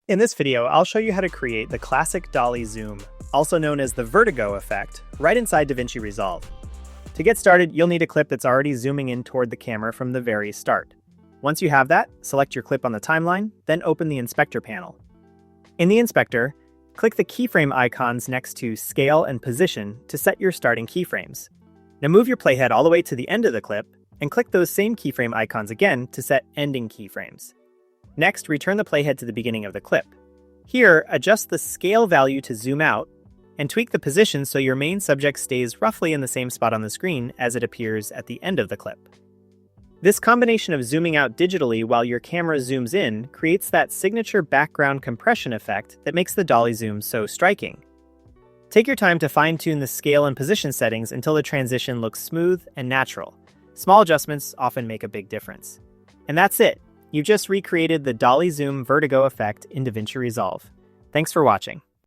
In this video, I'll show you how to create the classic Dolly Zoom, also known as the Vertigo Effect, right inside DaVinci Resolve. To get started, you'll need a clip that's already zooming in toward the camera from the very start. Once you have that, select your clip on the timeline, then open the Inspector panel. In the Inspector, click the keyframe icons next to Scale and Position to set your starting keyframes. Now move your playhead all the way to the end of the clip, and click those same keyframe icons again to set ending keyframes. Next, return the playhead to the beginning of the clip. Here, adjust the scale value to zoom out, and tweak the position so your main subject stays roughly in the same spot on the screen as it appears at the end of the clip. This combination of zooming out digitally while your camera zooms in creates that signature background compression effect that makes the Dolly Zoom so striking. Take your time to fine-tune the scale and position settings until the transition looks smooth and natural. Small adjustments often make a big difference. And that's it. You've just recreated the Dolly Zoom Vertigo effect in DaVinci Resolve. Thanks for watching.